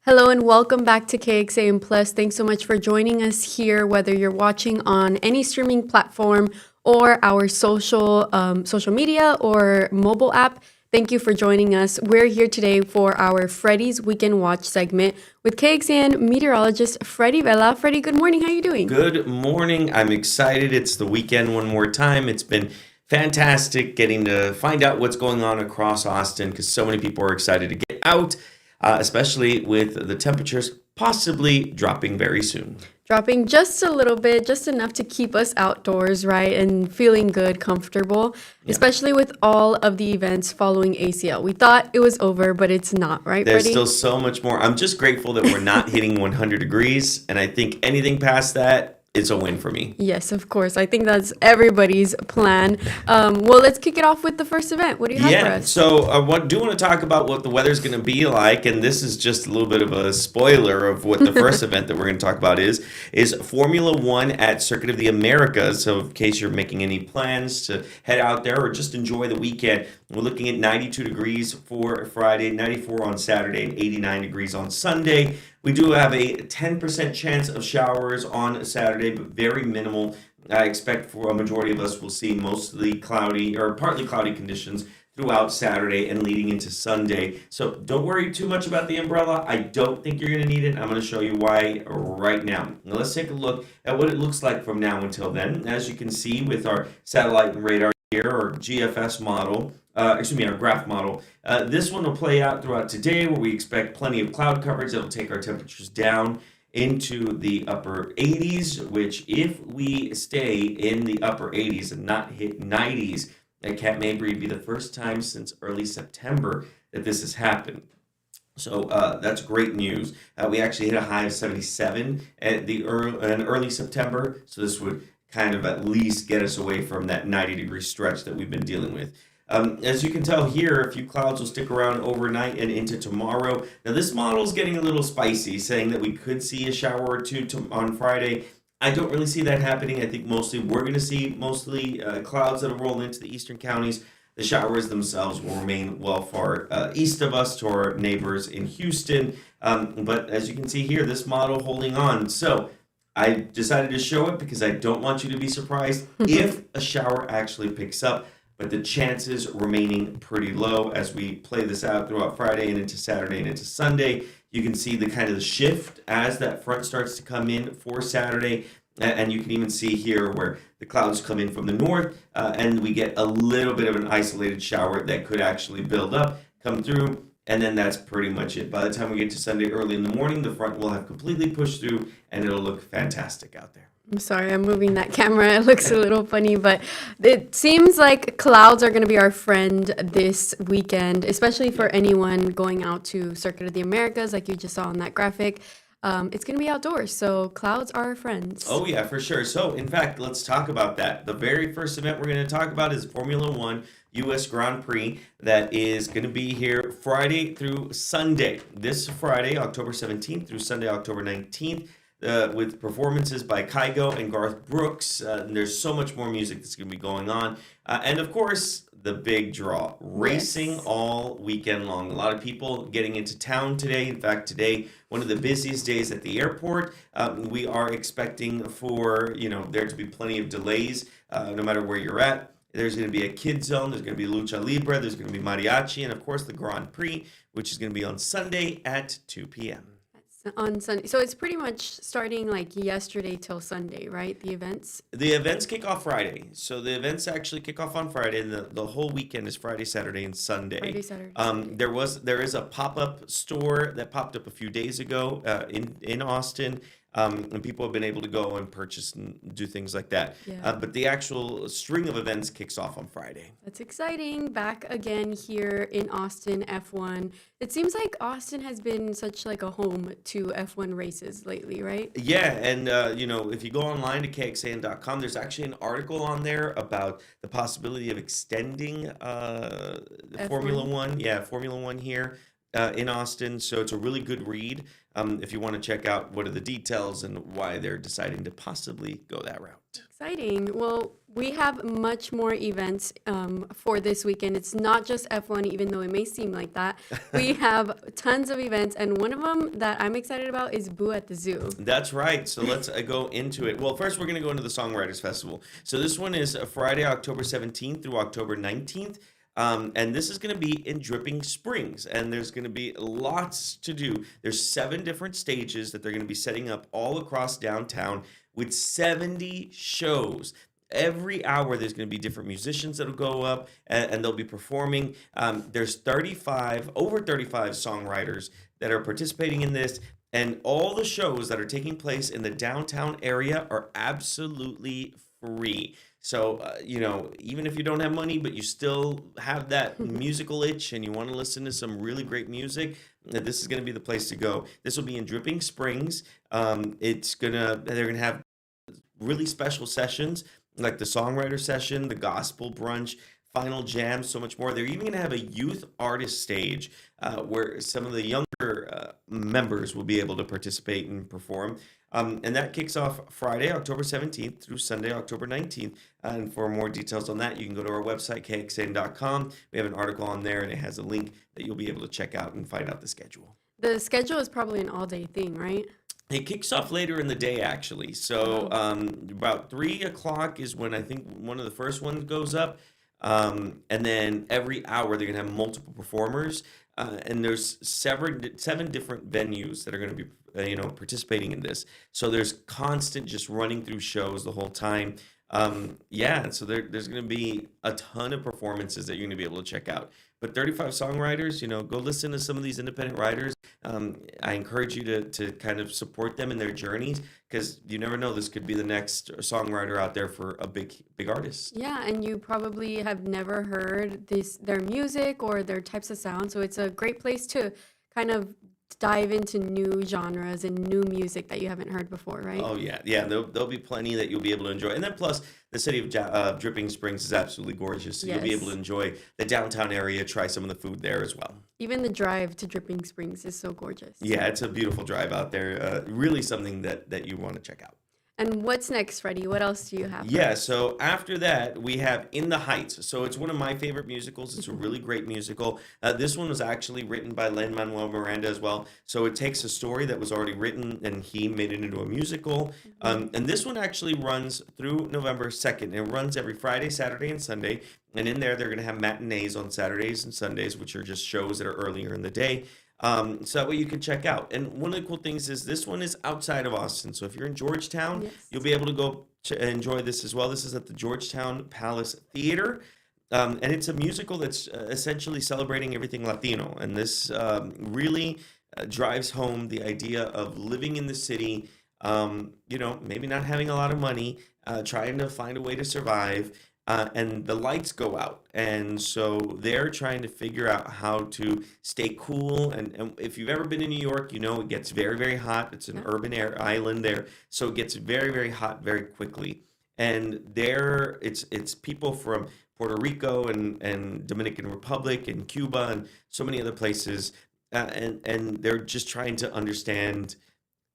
Hello and welcome back to KXAM Plus. Thanks so much for joining us here, whether you're watching on any streaming platform or our social media or mobile app. Thank you for joining us. We're here today for our Freddy's Weekend Watch segment with KXAN meteorologist Freddy Vela. Freddy, good morning. How are you doing? Good morning. I'm excited. It's the weekend one more time. It's been fantastic getting to find out what's going on across Austin because so many people are excited to get out, especially with the temperatures possibly dropping very soon. Dropping just a little bit, just enough to keep us outdoors, right? And feeling good, comfortable, especially with all of the events following ACL. We thought it was over, but it's not, right, There's Freddie? still so much more. I'm just grateful that we're not hitting 100 degrees, and I think anything past that, it's a win for me. Yes, of course. I think that's everybody's plan. Well, let's kick it off with the first event. What do you have for us? So I want to talk about what the weather's going to be like, and this is just a little bit of a spoiler of what the first event that we're going to talk about is Formula One at Circuit of the Americas. So in case you're making any plans to head out there or just enjoy the weekend, we're looking at 92 degrees for Friday, 94 on Saturday, and 89 degrees on Sunday. We do have a 10% chance of showers on Saturday, but very minimal. I expect for a majority of us will see mostly cloudy or partly cloudy conditions throughout Saturday and leading into Sunday. So don't worry too much about the umbrella. I don't think you're going to need it. I'm going to show you why right now. Now let's take a look at what it looks like from now until then. As you can see with our satellite and radar here, or GFS model, our graph model. This one will play out throughout today where we expect plenty of cloud coverage that'll take our temperatures down into the upper 80s, which if we stay in the upper 80s and not hit 90s, that may be the first time since early September that this has happened. So that's great news. We actually hit a high of 77 at in early September, so this would kind of at least get us away from that 90-degree stretch that we've been dealing with. As you can tell here, a few clouds will stick around overnight and into tomorrow. Now, this model is getting a little spicy, saying that we could see a shower or two on Friday. I don't really see that happening. I think we're going to see clouds that will roll into the eastern counties. The showers themselves will remain well far east of us to our neighbors in Houston. But as you can see here, this model holding on. So I decided to show it because I don't want you to be surprised if a shower actually picks up, but the chances remaining pretty low as we play this out throughout Friday and into Saturday and into Sunday. You can see the kind of the shift as that front starts to come in for Saturday, and you can even see here where the clouds come in from the north, and we get a little bit of an isolated shower that could actually build up, come through, and then that's pretty much it. By the time we get to Sunday early in the morning, the front will have completely pushed through, and it'll look fantastic out there. I'm sorry, I'm moving that camera. It looks a little funny, but it seems like clouds are going to be our friend this weekend, especially for anyone going out to Circuit of the Americas, like you just saw on that graphic. It's going to be outdoors, so clouds are our friends. Oh, yeah, for sure. So, in fact, let's talk about that. The very first event we're going to talk about is Formula One U.S. Grand Prix that is going to be here Friday through Sunday. This Friday, October 17th through Sunday, October 19th. With performances by Kygo and Garth Brooks. And there's so much more music that's going to be going on. And of course, the big draw, racing all weekend long. A lot of people getting into town today. In fact, today, one of the busiest days at the airport. We are expecting for, there to be plenty of delays no matter where you're at. There's going to be a kids zone. There's going to be lucha libre. There's going to be mariachi. And of course, the Grand Prix, which is going to be on Sunday at 2 p.m. On Sunday. So it's pretty much starting like yesterday till Sunday, right? The events? The events kick off Friday. So the events actually kick off on Friday, and the whole weekend is Friday, Saturday, and Sunday. Friday, Saturday, Sunday. There is a pop-up store that popped up a few days ago in Austin. And people have been able to go and purchase and do things like that. Yeah. But the actual string of events kicks off on Friday. That's exciting. Back again here in Austin, F1. It seems like Austin has been such like a home to F1 races lately, right? Yeah, and if you go online to kxan.com, there's actually an article on there about the possibility of extending the Formula One. Yeah, Formula One here. In Austin, so it's a really good read if you want to check out what are the details and why they're deciding to possibly go that route. Exciting. Well, We have much more events for this weekend. It's not just F1, even though it may seem like that. We have tons of events, and one of them that I'm excited about is Boo at the Zoo. That's right. So let's go into it. Well, first we're going to go into the Songwriters Festival. So this one is Friday, October 17th through October 19th. And this is going to be in Dripping Springs, and there's going to be lots to do. There's 7 different stages that they're going to be setting up all across downtown with 70 shows. Every hour, there's going to be different musicians that'll go up and they'll be performing. There's over 35 songwriters that are participating in this. And all the shows that are taking place in the downtown area are absolutely free. So, even if you don't have money, but you still have that musical itch and you want to listen to some really great music, this is going to be the place to go. This will be in Dripping Springs. They're going to have really special sessions like the songwriter session, the gospel brunch, final jam, so much more. They're even going to have a youth artist stage where some of the younger members will be able to participate and perform. And that kicks off Friday, October 17th through Sunday, October 19th. And for more details on that, you can go to our website, kxn.com. We have an article on there, and it has a link that you'll be able to check out and find out the schedule. The schedule is probably an all-day thing, right? It kicks off later in the day, actually. So about 3 o'clock is when I think one of the first ones goes up. And then every hour they're going to have multiple performers. And there's 7 different venues that are going to be, participating in this. So there's constant just running through shows the whole time. So there's going to be a ton of performances that you're going to be able to check out. But 35 songwriters, go listen to some of these independent writers. I encourage you to kind of support them in their journeys, because you never know, this could be the next songwriter out there for a big artist. Yeah, and you probably have never heard their music or their types of sound, so it's a great place to kind of dive into new genres and new music that you haven't heard before, right? Oh, yeah. There'll be plenty that you'll be able to enjoy. And then plus, the city of Dripping Springs is absolutely gorgeous. So You'll be able to enjoy the downtown area, try some of the food there as well. Even the drive to Dripping Springs is so gorgeous. Yeah, it's a beautiful drive out there. Really something that you want to check out. And what's next, Freddie? What else do you have? Yeah, so after that, we have In the Heights. So it's one of my favorite musicals. It's a really great musical. This one was actually written by Lin-Manuel Miranda as well. So it takes a story that was already written and he made it into a musical. And this one actually runs through November 2nd. It runs every Friday, Saturday, and Sunday. And in there, they're going to have matinees on Saturdays and Sundays, which are just shows that are earlier in the day. So that way you can check out. And one of the cool things is this one is outside of Austin. So if you're in Georgetown, you'll be able to go to enjoy this as well. This is at the Georgetown Palace Theater. And it's a musical that's essentially celebrating everything Latino. And this really drives home the idea of living in the city, maybe not having a lot of money, trying to find a way to survive. And the lights go out. And so they're trying to figure out how to stay cool. And if you've ever been in New York, it gets very, very hot. It's an urban island there. So it gets very, very hot very quickly. And there, it's people from Puerto Rico and Dominican Republic and Cuba and so many other places. And they're just trying to understand,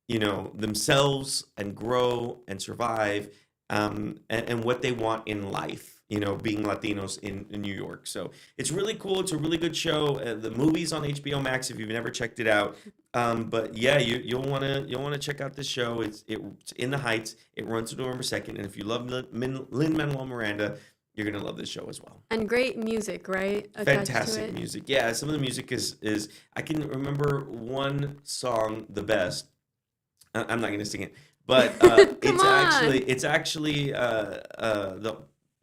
themselves and grow and survive. And what they want in life, being Latinos in New York. So it's really cool. It's a really good show. The movie's on HBO Max if you've never checked it out. But yeah, you'll want to check out this show. It's In the Heights. It runs through November 2nd. And if you love Lin-Manuel Miranda, you're going to love this show as well. And great music, right? Fantastic music. Yeah, some of the music is I can remember one song the best. I'm not going to sing it. But it's actually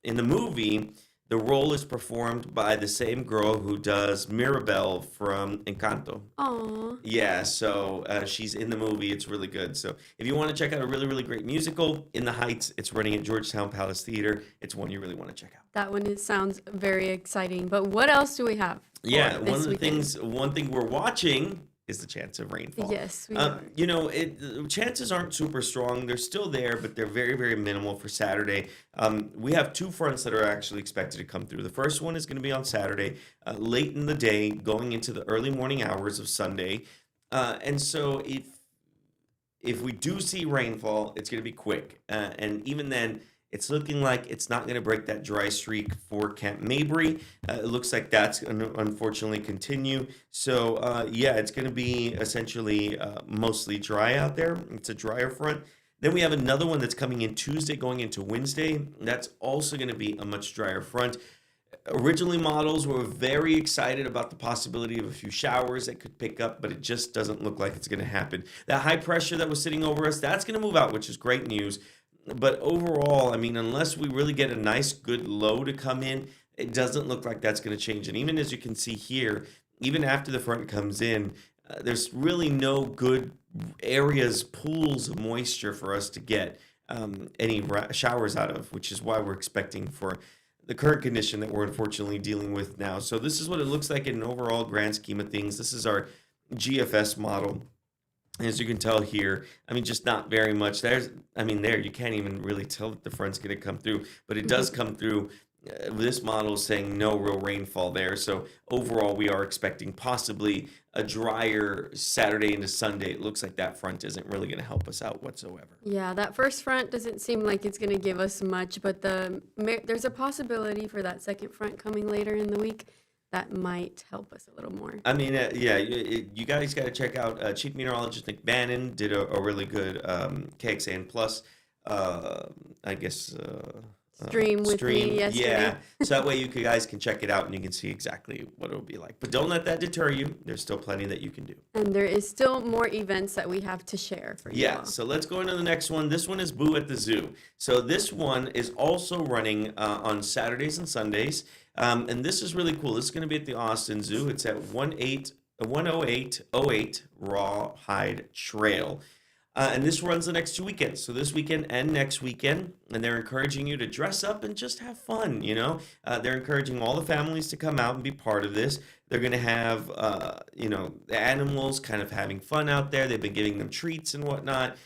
in the movie, the role is performed by the same girl who does Mirabelle from Encanto. Aww. Yeah, so she's in the movie. It's really good. So if you want to check out a really, really great musical, In the Heights, it's running at Georgetown Palace Theater. It's one you really want to check out. That one sounds very exciting. But what else do we have? Yeah, one thing we're watching is the chance of rainfall. Yes, we are. Chances aren't super strong. They're still there, but they're very, very minimal for Saturday. We have 2 fronts that are actually expected to come through. The first one is going to be on Saturday, late in the day, going into the early morning hours of Sunday. And so if we do see rainfall, it's going to be quick. And even then, It's looking like it's not going to break that dry streak for Camp Mabry. It looks like that's going to unfortunately continue. So, yeah, it's going to be essentially mostly dry out there. It's a drier front. Then we have another one that's coming in Tuesday, going into Wednesday. That's also going to be a much drier front. Originally, models were very excited about the possibility of a few showers that could pick up, but it just doesn't look like it's going to happen. That high pressure that was sitting over us, that's going to move out, which is great news. But overall, I mean, unless we really get a nice, good low to come in, it doesn't look like that's going to change. And even as you can see here, even after the front comes in, there's really no good areas, pools of moisture for us to get any showers out of, which is why we're expecting for the current condition that we're unfortunately dealing with now. So this is what it looks like in an overall grand scheme of things. This is our GFS model. As you can tell here, I mean, just not very much. There, you can't even really tell that the front's going to come through, but it does come through. This model is saying no real rainfall there. So overall, we are expecting possibly a drier Saturday into Sunday. It looks like that front isn't really going to help us out whatsoever. Yeah, that first front doesn't seem like it's going to give us much, but there's a possibility for that second front coming later in the week that might help us a little more. I mean, yeah, you guys got to check out Chief Meteorologist Nick Bannon did a really good KXAN Plus, I guess. Stream with me yesterday. Yeah, so that way you guys can check it out and you can see exactly what it'll be like. But don't let that deter you. There's still plenty that you can do. And there is still more events that we have to share for you. Yeah, so let's go into the next one. This one is Boo at the Zoo. So this one is also running on Saturdays and Sundays. And this is really cool. This is going to be at the Austin Zoo. It's at 10808 Rawhide Trail. And this runs the next 2 weekends. So this weekend and next weekend. And they're encouraging you to dress up and just have fun, you know. They're encouraging all the families to come out and be part of this. They're going to have, the animals kind of having fun out there. They've been giving them treats and whatnot.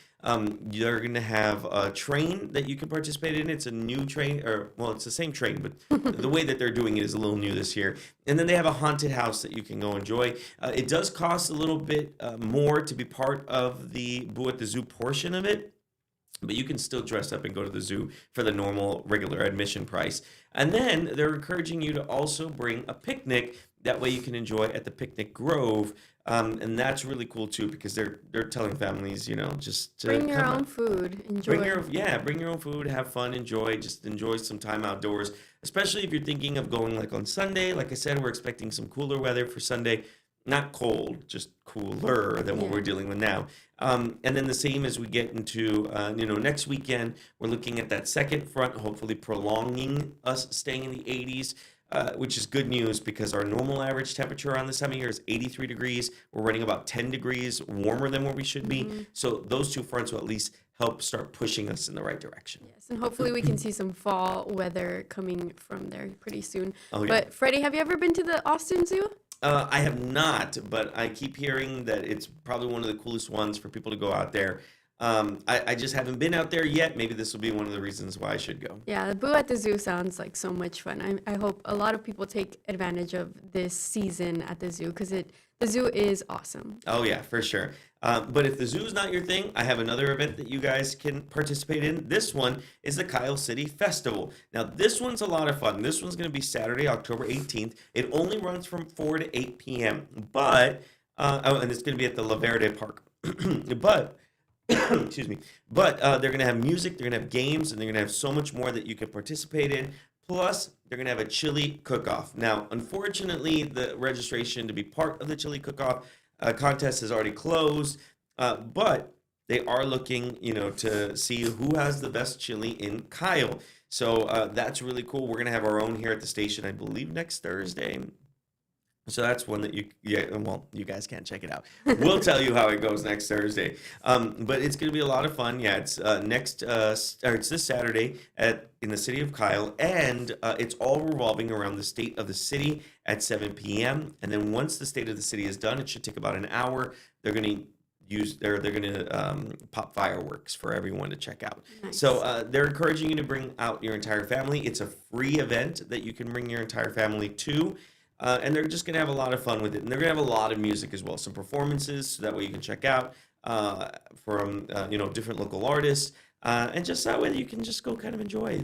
You're going to have a train that you can participate in. It's a new train, it's the same train, but the way that they're doing it is a little new this year. And then they have a haunted house that you can go enjoy. It does cost a little bit more to be part of the Boo at the Zoo portion of it. But you can still dress up and go to the zoo for the normal, regular admission price. And then they're encouraging you to also bring a picnic. That way you can enjoy at the Picnic Grove. And that's really cool, too, because they're telling families, just to bring your own food. Enjoy. Bring your own food, have fun, enjoy. Just enjoy some time outdoors, especially if you're thinking of going like on Sunday. Like I said, we're expecting some cooler weather for Sunday. Not cold, just cooler than what we're dealing with now. And then the same as we get into, next weekend, we're looking at that second front, hopefully prolonging us staying in the 80s, which is good news because our normal average temperature around this time of year is 83 degrees. We're running about 10 degrees warmer than what we should be. Mm-hmm. So those two fronts will at least help start pushing us in the right direction. Yes, and hopefully we can see some fall weather coming from there pretty soon. Oh, yeah. But Freddie, have you ever been to the Austin Zoo? I have not, but I keep hearing that it's probably one of the coolest ones for people to go out there. I just haven't been out there yet. Maybe this will be one of the reasons why I should go. Yeah, the Boo at the Zoo sounds like so much fun. I hope a lot of people take advantage of this season at the zoo because the zoo is awesome. Oh, yeah, for sure. But if the zoo is not your thing, I have another event that you guys can participate in. This one is the Kyle City Festival. Now, this one's a lot of fun. This one's going to be Saturday, October 18th. It only runs from 4 to 8 p.m. And it's going to be at the La Verde Park. But excuse me. But they're going to have music, they're going to have games, and they're going to have so much more that you can participate in. Plus, they're going to have a chili cook-off. Now, unfortunately, the registration to be part of the chili cook-off contest has already closed. But they are looking, to see who has the best chili in Kyle. So that's really cool. We're going to have our own here at the station, I believe, next Thursday. So that's one that you guys can't check it out. We'll tell you how it goes next Thursday. But it's going to be a lot of fun. Yeah, it's it's this Saturday in the city of Kyle, and it's all revolving around the state of the city at 7 p.m. And then once the state of the city is done, it should take about an hour. They're going to pop fireworks for everyone to check out. Nice. So they're encouraging you to bring out your entire family. It's a free event that you can bring your entire family to. And they're just going to have a lot of fun with it. And they're going to have a lot of music as well. Some performances, so that way you can check out from different local artists. And just that way you can just go kind of enjoy,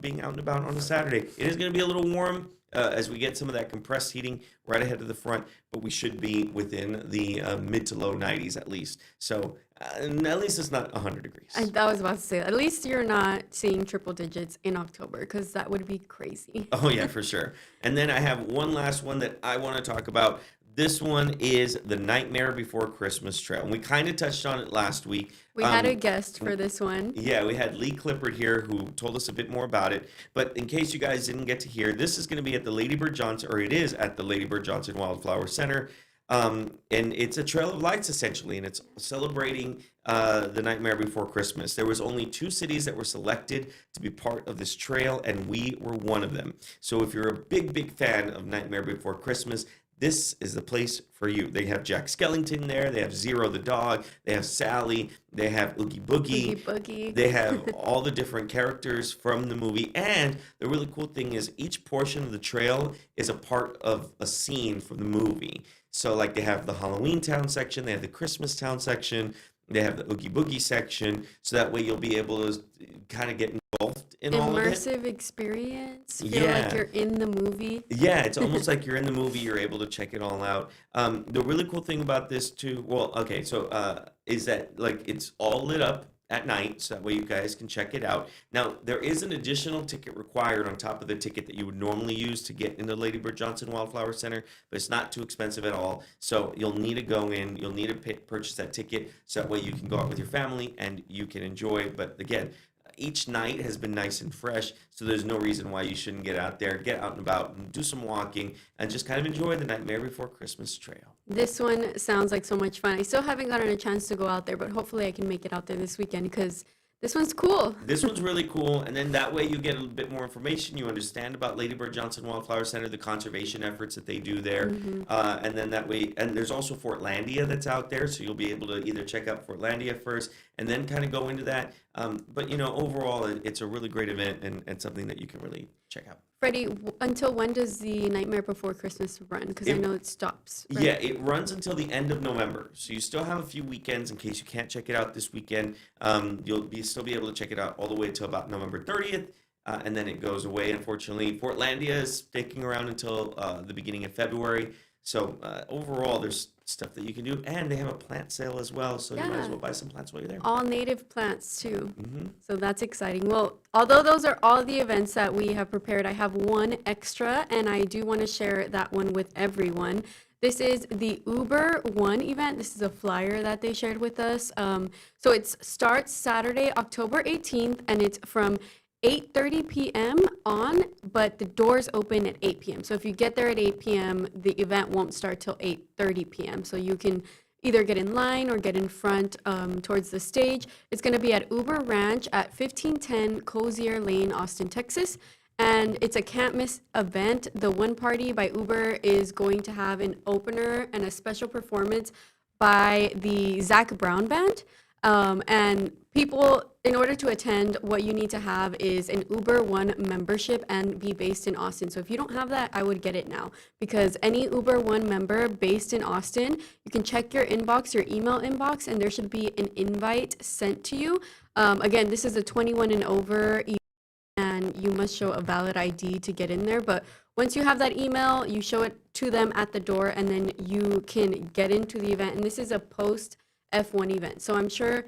being out and about on a Saturday. It is going to be a little warm as we get some of that compressed heating right ahead of the front, but we should be within the mid to low 90s at least. So at least it's not 100 degrees. I was about to say, at least you're not seeing triple digits in October, because that would be crazy. Oh, yeah, for sure. And then I have one last one that I want to talk about. This one is the Nightmare Before Christmas Trail. And we kind of touched on it last week. We had a guest for this one. Yeah, we had Lee Clippard here who told us a bit more about it. But in case you guys didn't get to hear, this is going to be at the Lady Bird Johnson, or it is at the Lady Bird Johnson Wildflower Center. And it's a trail of lights essentially, and it's celebrating the Nightmare Before Christmas. There was only 2 cities that were selected to be part of this trail, and we were one of them. So if you're a big fan of Nightmare Before Christmas, this is the place for you. They have Jack Skellington there. They have Zero the dog. They have Sally. They have Oogie Boogie. Oogie Boogie. They have all the different characters from the movie. And the really cool thing is each portion of the trail is a part of a scene from the movie. So like they have the Halloween Town section. They have the Christmas Town section. They have the Oogie Boogie section. So that way you'll be able to kind of get involved in all of it. Immersive experience. Feel like you're in the movie. Yeah, it's almost like you're in the movie. You're able to check it all out. The really cool thing about this too, well, okay, so is that like it's all lit up at night, so that way you guys can check it out. Now, there is an additional ticket required on top of the ticket that you would normally use to get into Lady Bird Johnson Wildflower Center, but it's not too expensive at all. So you'll need to go in, you'll need to purchase that ticket, so that way you can go out with your family and you can enjoy. But again, each night has been nice and fresh, so there's no reason why you shouldn't get out there, get out and about, and do some walking, and just kind of enjoy the Nightmare Before Christmas Trail. This one sounds like so much fun. I still haven't gotten a chance to go out there, but hopefully I can make it out there this weekend, because this one's cool. This one's really cool, and then that way you get a little bit more information. You understand about Lady Bird Johnson Wildflower Center, the conservation efforts that they do there, and then that way, and there's also Fortlandia that's out there, so you'll be able to either check out Fortlandia first and then kind of go into that. But overall, it's a really great event and something that you can really check out. Freddie, until when does the Nightmare Before Christmas run? Because I know it stops. Right? Yeah, it runs until the end of November. So you still have a few weekends in case you can't check it out this weekend. You'll still be able to check it out all the way until about November 30th. And then it goes away, unfortunately. Fortlandia is sticking around until the beginning of February. So overall, there's stuff that you can do. And they have a plant sale as well. So you might as well buy some plants while you're there. All native plants, too. So that's exciting. Well, although those are all the events that we have prepared, I have one extra, and I do want to share that one with everyone. This is the Uber One event. This is a flyer that they shared with us. So it starts Saturday, October 18th, and it's from 8:30 p.m. on, but the doors open at 8 p.m. So if you get there at 8 p.m., the event won't start till 8:30 p.m. So you can either get in line or get in front towards the stage. It's going to be at Uber Ranch at 1510 Cozier Lane, Austin, Texas. And it's a can't miss event. The One Party by Uber is going to have an opener and a special performance by the Zach Brown Band. And people, in order to attend, what you need to have is an Uber One membership and be based in Austin. So if you don't have that, I would get it now, because any Uber One member based in Austin, you can check your inbox, your email inbox, and there should be an invite sent to you. Again, this is a 21 and over event, and you must show a valid ID to get in there. But once you have that email, you show it to them at the door, and then you can get into the event. And this is a post F1 event. So I'm sure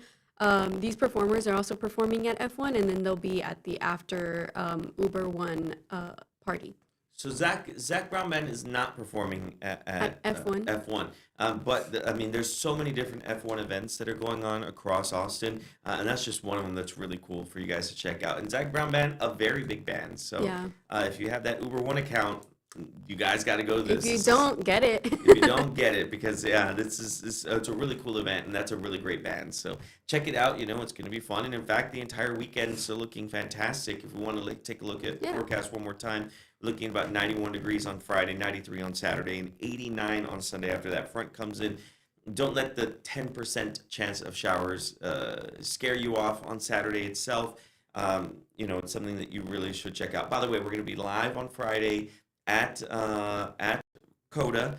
these performers are also performing at F1, and then they'll be at the after Uber One party. So Zach Brown Band is not performing at F1. F1, I mean, there's so many different F1 events that are going on across Austin, and that's just one of them that's really cool for you guys to check out. And Zach Brown Band, a very big band. So if you have that Uber One account, you guys got to go to this. If you don't get it. If you don't get it, because it's a really cool event, and that's a really great band. So check it out. It's going to be fun, and in fact, the entire weekend is looking fantastic. If we want to take a look at the forecast one more time, looking at about 91 degrees on Friday, 93 on Saturday, and 89 on Sunday after that front comes in. Don't let the 10% chance of showers scare you off on Saturday itself. It's something that you really should check out. By the way, we're going to be live on Friday at COTA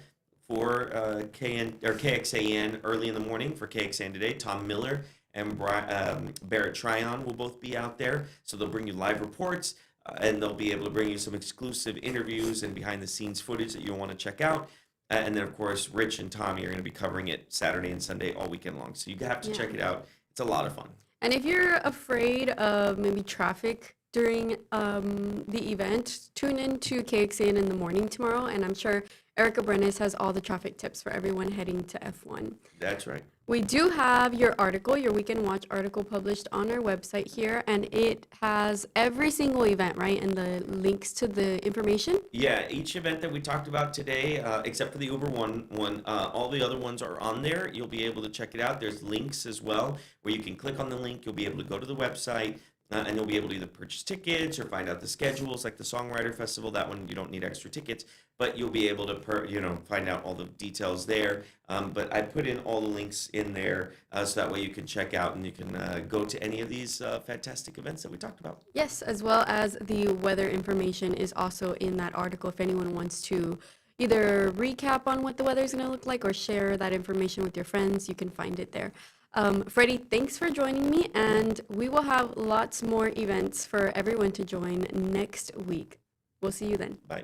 for KXAN early in the morning for KXAN Today. Tom Miller and Barrett Tryon will both be out there. So they'll bring you live reports, and they'll be able to bring you some exclusive interviews and behind the scenes footage that you'll want to check out. And then, of course, Rich and Tommy are going to be covering it Saturday and Sunday all weekend long. So you have to check it out. It's a lot of fun. And if you're afraid of maybe traffic during the event, tune in to KXAN in the morning tomorrow, and I'm sure Erica Brenes has all the traffic tips for everyone heading to F1. That's right. We do have your article, your Weekend Watch article published on our website here, and it has every single event, right, and the links to the information? Yeah, each event that we talked about today, except for the Uber one, all the other ones are on there. You'll be able to check it out. There's links as well where you can click on the link. You'll be able to go to the website. And you'll be able to either purchase tickets or find out the schedules, like the Songwriter Festival. That one you don't need extra tickets, but you'll be able to find out all the details there. But I put in all the links in there so that way you can check out and you can go to any of these fantastic events that we talked about. Yes, as well as the weather information is also in that article if anyone wants to either recap on what the weather is going to look like or share that information with your friends. You can find it there. Freddie, thanks for joining me, and we will have lots more events for everyone to join next week. We'll see you then. Bye.